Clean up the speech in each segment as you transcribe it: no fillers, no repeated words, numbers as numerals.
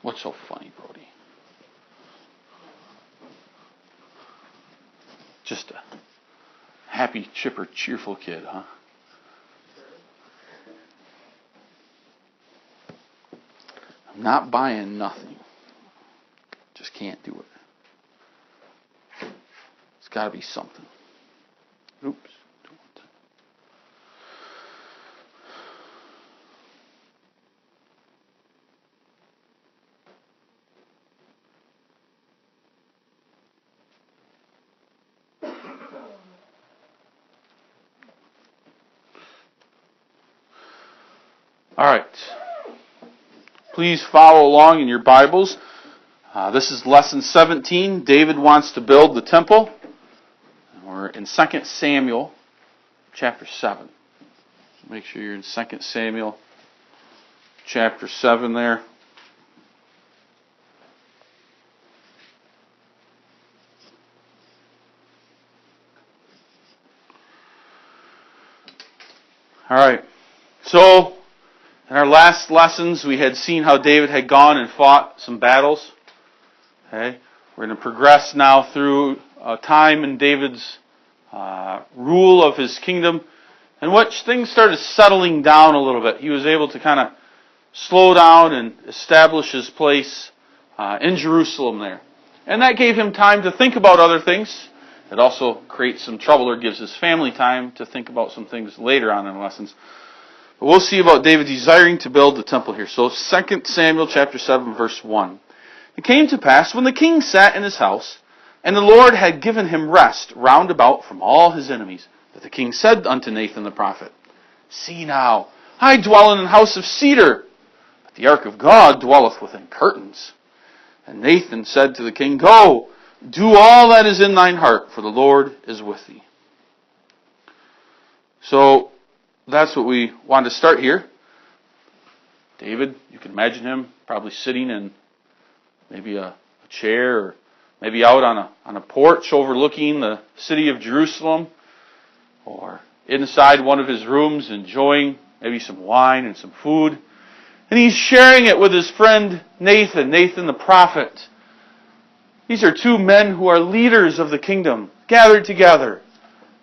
What's so funny, Brody? Just a happy, chipper, cheerful kid, huh? I'm not buying nothing. Just can't do it. It's got to be something. Oops. All right. Please follow along in your Bibles. This is lesson 17. David wants to build the temple. We're in 2 Samuel chapter 7. Make sure you're in 2 Samuel chapter 7 there. All right. So, in our last lessons, we had seen how David had gone and fought some battles. Okay, we're going to progress now through a time in David's rule of his kingdom, in which things started settling down a little bit. He was able to kind of slow down and establish his place in Jerusalem there. And that gave him time to think about other things. It also creates some trouble, or gives his family time to think about some things later on in the lessons. But we'll see about David desiring to build the temple here. So 2 Samuel chapter 7, verse 1. It came to pass, when the king sat in his house, and the Lord had given him rest round about from all his enemies, that the king said unto Nathan the prophet, See now, I dwell in an house of cedar, but the ark of God dwelleth within curtains. And Nathan said to the king, Go, do all that is in thine heart, for the Lord is with thee. So, that's what we want to start here. David, you can imagine him probably sitting in maybe a chair, or maybe out on a porch overlooking the city of Jerusalem, or inside one of his rooms enjoying maybe some wine and some food. And he's sharing it with his friend Nathan the prophet. These are two men who are leaders of the kingdom, gathered together.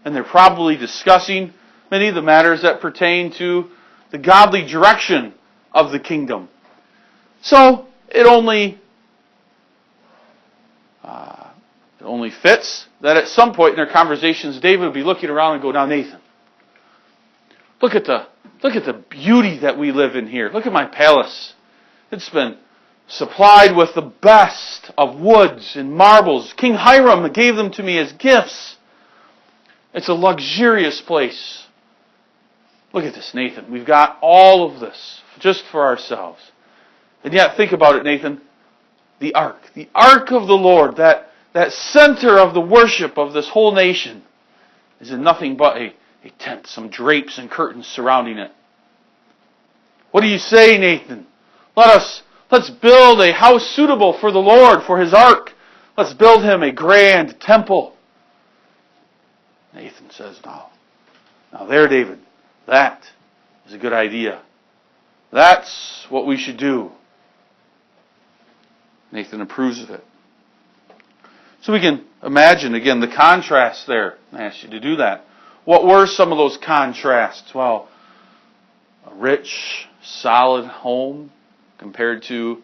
And they're probably discussing many of the matters that pertain to the godly direction of the kingdom. So, it only fits that at some point in their conversations, David would be looking around and go, Now, Nathan, look at the beauty that we live in here. Look at my palace. It's been supplied with the best of woods and marbles. King Hiram gave them to me as gifts. It's a luxurious place. Look at this, Nathan. We've got all of this just for ourselves. And yet, think about it, Nathan. The ark of the Lord, that center of the worship of this whole nation, is in nothing but a tent, some drapes and curtains surrounding it. What do you say, Nathan? Let's build a house suitable for the Lord, for His ark. Let's build Him a grand temple. Nathan says, No. Now there, David, that is a good idea. That's what we should do. Nathan approves of it. So we can imagine, again, the contrast there. I asked you to do that. What were some of those contrasts? Well, a rich, solid home compared to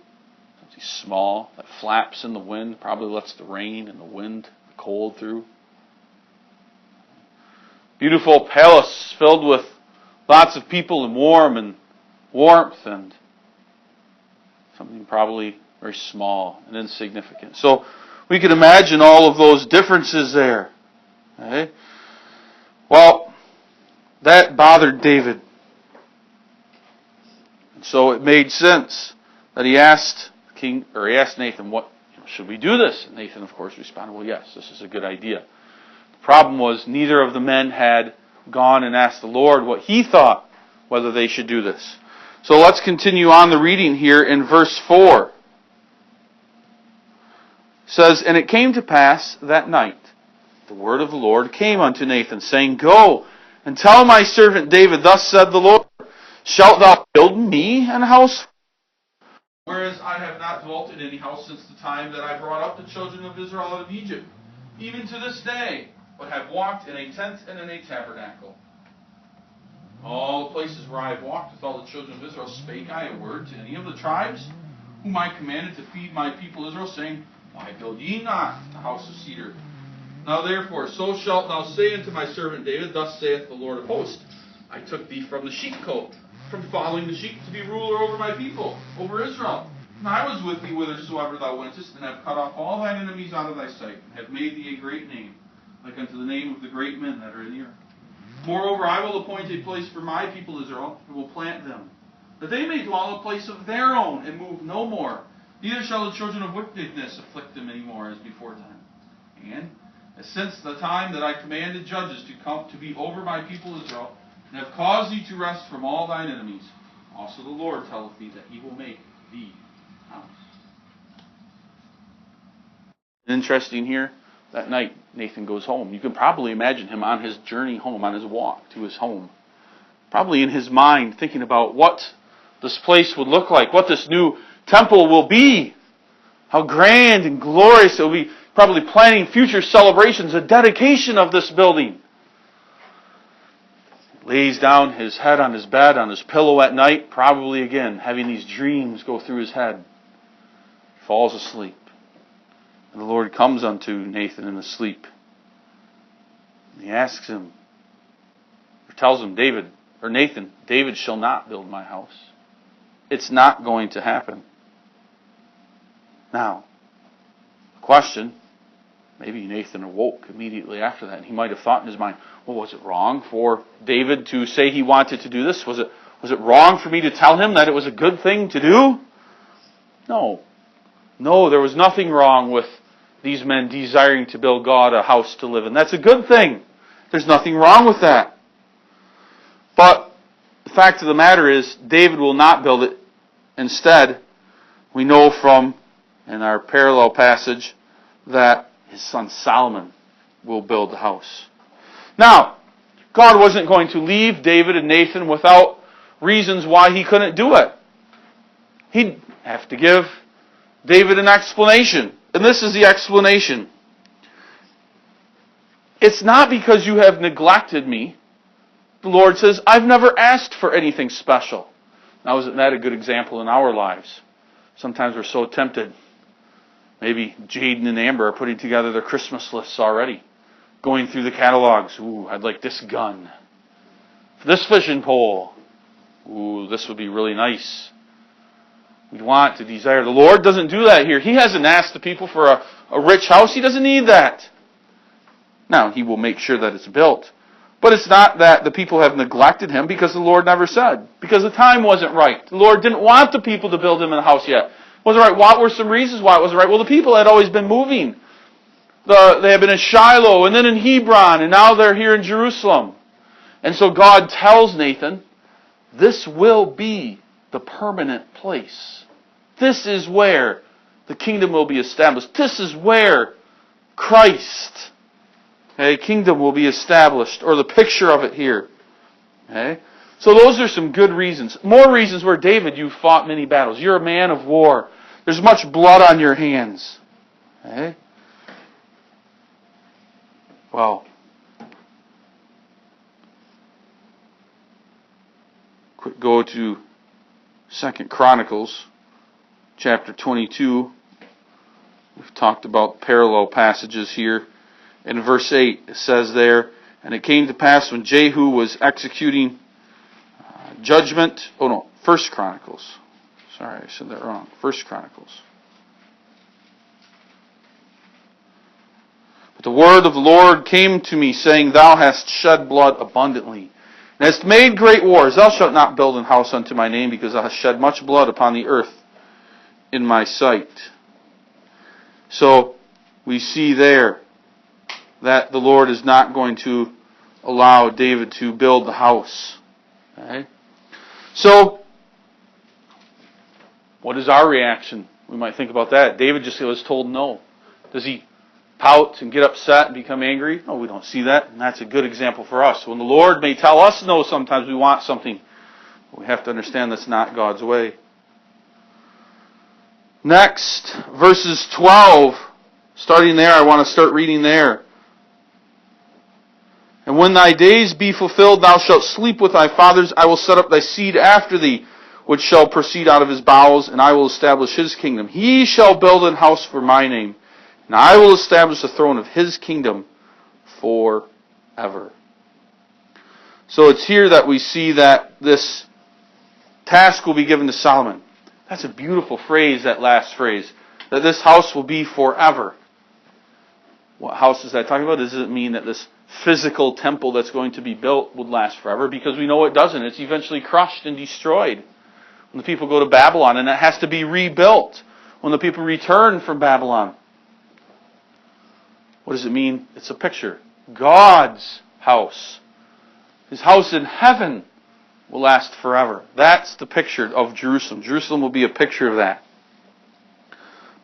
something small that flaps in the wind, probably lets the rain and the wind, the cold through. Beautiful palace filled with lots of people and warmth, and something probably very small and insignificant. So we can imagine all of those differences there. Okay? Well, that bothered David. And so it made sense that he asked Nathan, "What should we do this?" And Nathan, of course, responded, "Well, yes, this is a good idea." The problem was neither of the men had gone and asked the Lord what He thought whether they should do this. So let's continue on the reading here in verse 4. It says, And it came to pass that night, the word of the Lord came unto Nathan, saying, Go, and tell my servant David, Thus said the Lord, Shalt thou build me an house? Whereas I have not dwelt in any house since the time that I brought up the children of Israel out of Egypt, even to this day, but have walked in a tent and in a tabernacle. All the places where I have walked with all the children of Israel spake I a word to any of the tribes, whom I commanded to feed my people Israel, saying, Why build ye not the house of cedar? Now therefore, so shalt thou say unto my servant David, Thus saith the Lord of hosts, I took thee from the sheepcote, from following the sheep, to be ruler over my people, over Israel. And I was with thee whithersoever thou wentest, and have cut off all thine enemies out of thy sight, and have made thee a great name, like unto the name of the great men that are in the earth. Moreover, I will appoint a place for my people Israel, and will plant them, that they may dwell in a place of their own, and move no more. Neither shall the children of wickedness afflict them any more, as before time. And as since the time that I commanded judges to come to be over my people Israel, and have caused thee to rest from all thine enemies, also the Lord telleth thee that he will make thee house. Interesting here, that night Nathan goes home. You can probably imagine him on his journey home, on his walk to his home. Probably in his mind thinking about what this place would look like, what this new temple will be, how grand and glorious it will be. Probably planning future celebrations, a dedication of this building. Lays down his head on his bed, on his pillow at night, probably again having these dreams go through his head. Falls asleep. And the Lord comes unto Nathan in his sleep. And he asks him, or tells him, Nathan, David shall not build my house. It's not going to happen. Now, the question, maybe Nathan awoke immediately after that, and he might have thought in his mind, well, was it wrong for David to say he wanted to do this? Was it wrong for me to tell him that it was a good thing to do? No. No, there was nothing wrong with these men desiring to build God a house to live in. That's a good thing. There's nothing wrong with that. But the fact of the matter is, David will not build it. Instead, we know from, in our parallel passage, that his son Solomon will build the house. Now, God wasn't going to leave David and Nathan without reasons why he couldn't do it. He'd have to give David an explanation. And this is the explanation. It's not because you have neglected me. The Lord says, I've never asked for anything special. Now, isn't that a good example in our lives? Sometimes we're so tempted. Maybe Jaden and Amber are putting together their Christmas lists already. Going through the catalogs. Ooh, I'd like this gun. This fishing pole. Ooh, this would be really nice. We want to desire. The Lord doesn't do that here. He hasn't asked the people for a rich house. He doesn't need that. Now, He will make sure that it's built. But it's not that the people have neglected Him because the Lord never said. Because the time wasn't right. The Lord didn't want the people to build Him a house yet. Wasn't right. What were some reasons why it wasn't right? Well, the people had always been moving. They had been in Shiloh and then in Hebron, and now they're here in Jerusalem. And so God tells Nathan, this will be the permanent place. This is where the kingdom will be established. This is where Christ, kingdom will be established, or the picture of it here. Okay? So those are some good reasons. More reasons where, David, you fought many battles. You're a man of war. There's much blood on your hands. Okay? Well, quick go to 2 Chronicles Chapter 22. We've talked about parallel passages here. In verse 8, it says there, and it came to pass when Jehu was executing judgment. 1 Chronicles. Sorry, I said that wrong. 1 Chronicles. But the word of the Lord came to me, saying, Thou hast shed blood abundantly, and hast made great wars. Thou shalt not build an house unto my name, because thou hast shed much blood upon the earth in my sight. So, we see there that the Lord is not going to allow David to build the house. Okay? So, what is our reaction? We might think about that. David just was told no. Does he pout and get upset and become angry? No, we don't see that. And that's a good example for us. When the Lord may tell us no, sometimes we want something. We have to understand that's not God's way. Next, verses 12. Starting there, I want to start reading there. And when thy days be fulfilled, thou shalt sleep with thy fathers. I will set up thy seed after thee, which shall proceed out of his bowels, and I will establish his kingdom. He shall build an house for my name, and I will establish the throne of his kingdom forever. So it's here that we see that this task will be given to Solomon. That's a beautiful phrase, that last phrase. That this house will be forever. What house is that talking about? Does it mean that this physical temple that's going to be built would last forever? Because we know it doesn't. It's eventually crushed and destroyed when the people go to Babylon, and it has to be rebuilt when the people return from Babylon. What does it mean? It's a picture. God's house. His house in heaven will last forever. That's the picture of Jerusalem. Jerusalem will be a picture of that,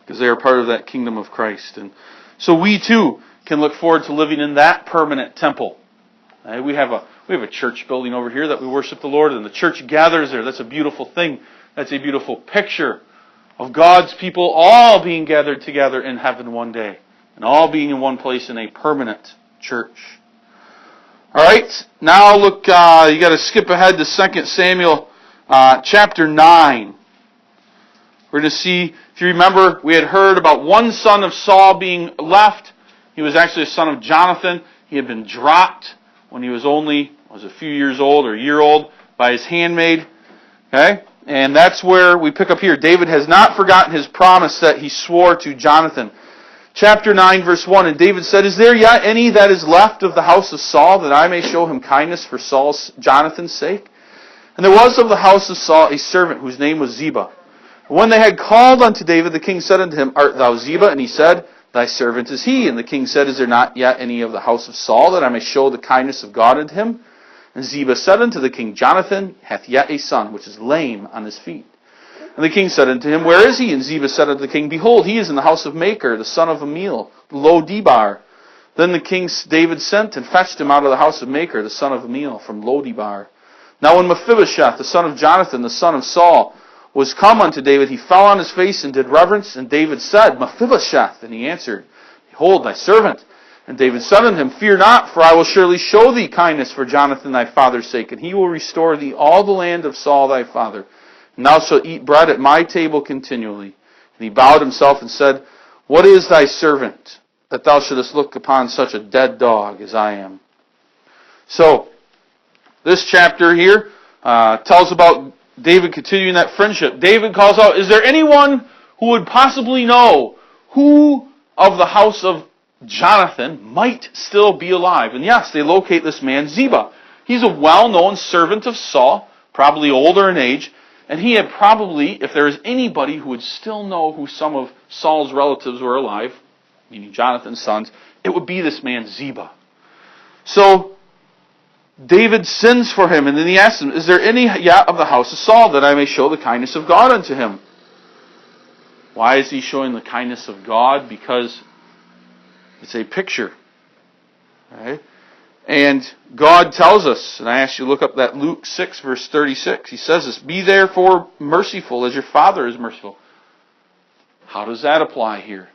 because they are part of that kingdom of Christ. And so we too can look forward to living in that permanent temple. We have a church building over here that we worship the Lord, and the church gathers there. That's a beautiful thing. That's a beautiful picture of God's people all being gathered together in heaven one day, and all being in one place in a permanent church. All right, now look, you got to skip ahead to 2 Samuel chapter 9. We're going to see, if you remember, we had heard about one son of Saul being left. He was actually a son of Jonathan. He had been dropped when he was only a few years old or a year old by his handmaid. Okay? And that's where we pick up here. David has not forgotten his promise that he swore to Jonathan. Chapter 9, verse 1, and David said, Is there yet any that is left of the house of Saul, that I may show him kindness for Jonathan's sake? And there was of the house of Saul a servant whose name was Ziba. And when they had called unto David, the king said unto him, Art thou Ziba? And he said, Thy servant is he. And the king said, Is there not yet any of the house of Saul, that I may show the kindness of God unto him? And Ziba said unto the king, Jonathan hath yet a son, which is lame on his feet. And the king said unto him, Where is he? And Ziba said unto the king, Behold, he is in the house of Machir, the son of Amiel, Lo-debar. Then the king David sent and fetched him out of the house of Machir, the son of Amiel, from Lo-debar. Now when Mephibosheth, the son of Jonathan, the son of Saul, was come unto David, he fell on his face and did reverence. And David said, Mephibosheth. And he answered, Behold, thy servant. And David said unto him, Fear not, for I will surely show thee kindness for Jonathan thy father's sake, and he will restore thee all the land of Saul thy father. And thou shalt eat bread at my table continually. And he bowed himself and said, What is thy servant, that thou shouldest look upon such a dead dog as I am? So, this chapter here tells about David continuing that friendship. David calls out, Is there anyone who would possibly know who of the house of Jonathan might still be alive? And yes, they locate this man, Ziba. He's a well-known servant of Saul, probably older in age. And he had probably, if there is anybody who would still know who some of Saul's relatives were alive, meaning Jonathan's sons, it would be this man Ziba. So, David sends for him, and then he asks him, Is there any yet of the house of Saul, that I may show the kindness of God unto him? Why is he showing the kindness of God? Because it's a picture. Right? And God tells us, and I ask you to look up that Luke 6, verse 36. He says this, Be therefore merciful as your Father is merciful. How does that apply here?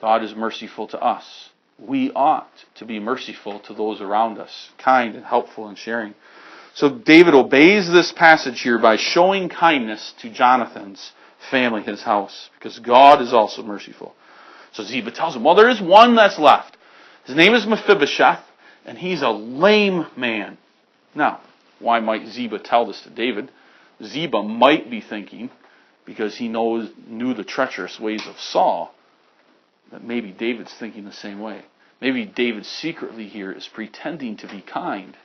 God is merciful to us. We ought to be merciful to those around us, kind and helpful and sharing. So David obeys this passage here by showing kindness to Jonathan's family, his house, because God is also merciful. So Ziba tells him, Well, there is one that's left. His name is Mephibosheth. And he's a lame man. Now, why might Ziba tell this to David? Ziba might be thinking, because he knew the treacherous ways of Saul, that maybe David's thinking the same way. Maybe David secretly here is pretending to be kind.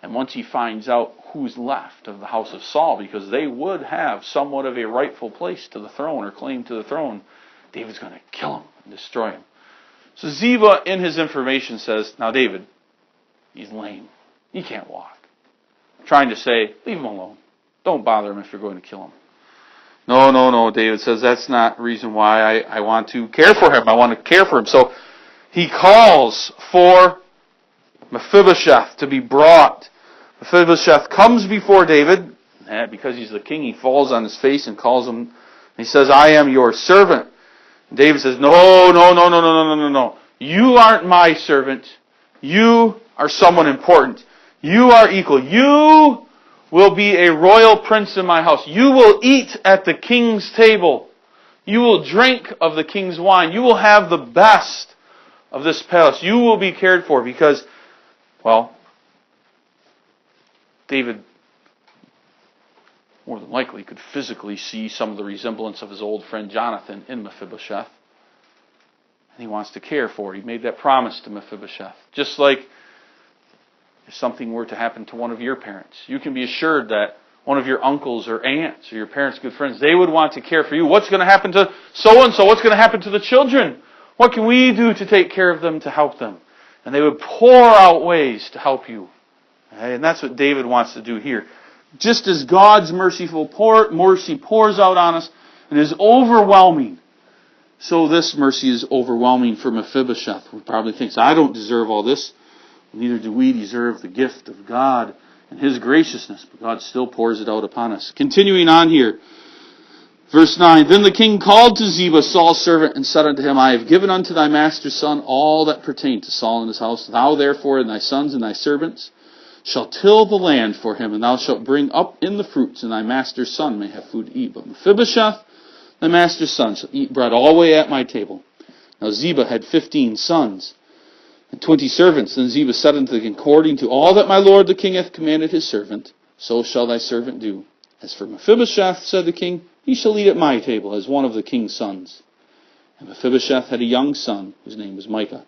And once he finds out who's left of the house of Saul, because they would have somewhat of a rightful place to the throne or claim to the throne, David's going to kill him and destroy him. So Ziba, in his information, says, Now David, he's lame. He can't walk. Trying to say, leave him alone. Don't bother him if you're going to kill him. No, David says, that's not the reason why I want to care for him. I want to care for him. So he calls for Mephibosheth to be brought. Mephibosheth comes before David. Because he's the king, he falls on his face and calls him. He says, I am your servant. And David says, no. You aren't my servant. You are someone important. You are equal. You will be a royal prince in my house. You will eat at the king's table. You will drink of the king's wine. You will have the best of this palace. You will be cared for because, well, David more than likely could physically see some of the resemblance of his old friend Jonathan in Mephibosheth. And he wants to care for it. He made that promise to Mephibosheth. Just like if something were to happen to one of your parents, you can be assured that one of your uncles or aunts or your parents' good friends, they would want to care for you. What's going to happen to so-and-so? What's going to happen to the children? What can we do to take care of them, to help them? And they would pour out ways to help you. Okay? And that's what David wants to do here. Just as God's mercy pours out on us and is overwhelming, so this mercy is overwhelming for Mephibosheth, who probably thinks, I don't deserve all this. Neither do we deserve the gift of God and His graciousness, but God still pours it out upon us. Continuing on here, verse 9, Then the king called to Ziba, Saul's servant, and said unto him, I have given unto thy master's son all that pertained to Saul and his house. Thou therefore and thy sons and thy servants shall till the land for him, and thou shalt bring up in the fruits, and thy master's son may have food to eat. But Mephibosheth, thy master's son, shall eat bread always at my table. Now Ziba had 15 sons, and 20 servants. Then Ziba said unto the king, According to all that my lord the king hath commanded his servant, so shall thy servant do. As for Mephibosheth, said the king, he shall eat at my table as one of the king's sons. And Mephibosheth had a young son, whose name was Micah.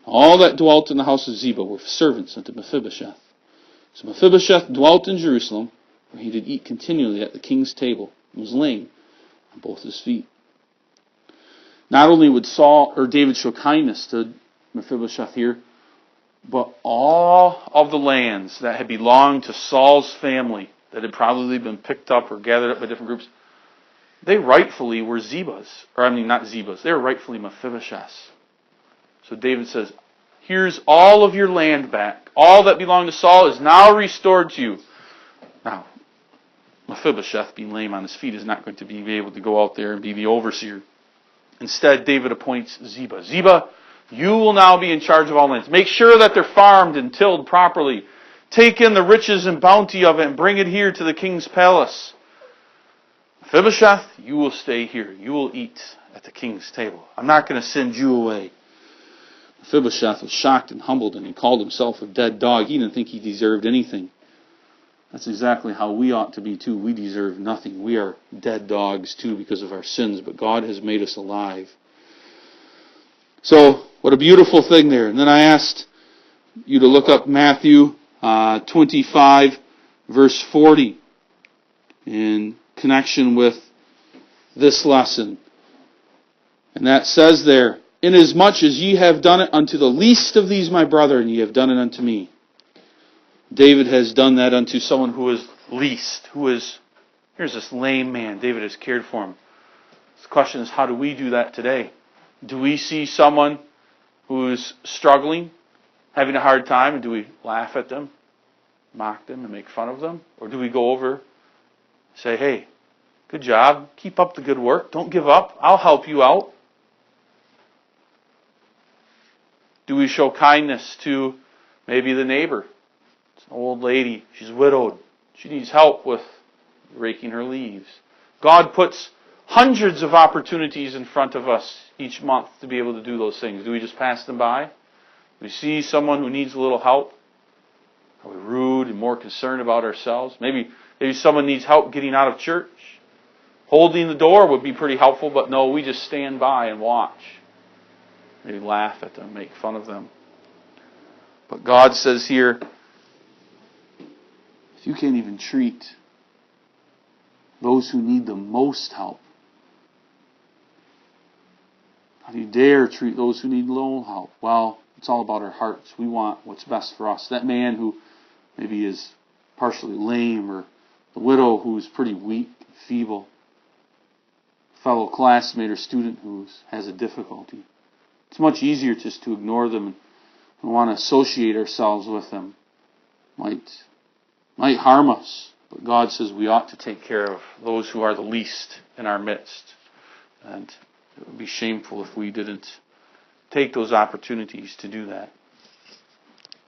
All that dwelt in the house of Ziba were servants unto Mephibosheth. So Mephibosheth dwelt in Jerusalem, where he did eat continually at the king's table, and was lame on both his feet. Not only would David show kindness to Mephibosheth here, but all of the lands that had belonged to Saul's family, that had probably been picked up or gathered up by different groups, they rightfully were Ziba's. Not Ziba's, they were rightfully Mephibosheth's. So David says, here's all of your land back. All that belonged to Saul is now restored to you. Now, Mephibosheth, being lame on his feet, is not going to be able to go out there and be the overseer. Instead, David appoints Ziba. Ziba, you will now be in charge of all lands. Make sure that they're farmed and tilled properly. Take in the riches and bounty of it and bring it here to the king's palace. Mephibosheth, you will stay here. You will eat at the king's table. I'm not going to send you away. Mephibosheth was shocked and humbled, and he called himself a dead dog. He didn't think he deserved anything. That's exactly how we ought to be too. We deserve nothing. We are dead dogs too because of our sins, but God has made us alive. So, what a beautiful thing there. And then I asked you to look up Matthew 25, verse 40, in connection with this lesson. And that says there, Inasmuch as ye have done it unto the least of these my brethren, ye have done it unto me. David has done that unto someone who is least, here's this lame man. David has cared for him. The question is, how do we do that today? Do we see someone who is struggling, having a hard time, and do we laugh at them, mock them, and make fun of them? Or do we go over and say, hey, good job, keep up the good work, don't give up, I'll help you out? Do we show kindness to maybe the neighbor? It's an old lady, she's widowed, she needs help with raking her leaves. God puts hundreds of opportunities in front of us each month to be able to do those things. Do we just pass them by? Do we see someone who needs a little help? Are we rude and more concerned about ourselves? Maybe someone needs help getting out of church. Holding the door would be pretty helpful, but no, we just stand by and watch. Maybe laugh at them, make fun of them. But God says here, if you can't even treat those who need the most help, how do you dare treat those who need little help? Well, it's all about our hearts. We want what's best for us. That man who maybe is partially lame, or the widow who's pretty weak, feeble, fellow classmate or student who has a difficulty. It's much easier just to ignore them and want to associate ourselves with them. Might harm us. But God says we ought to take care of those who are the least in our midst. And it would be shameful if we didn't take those opportunities to do that.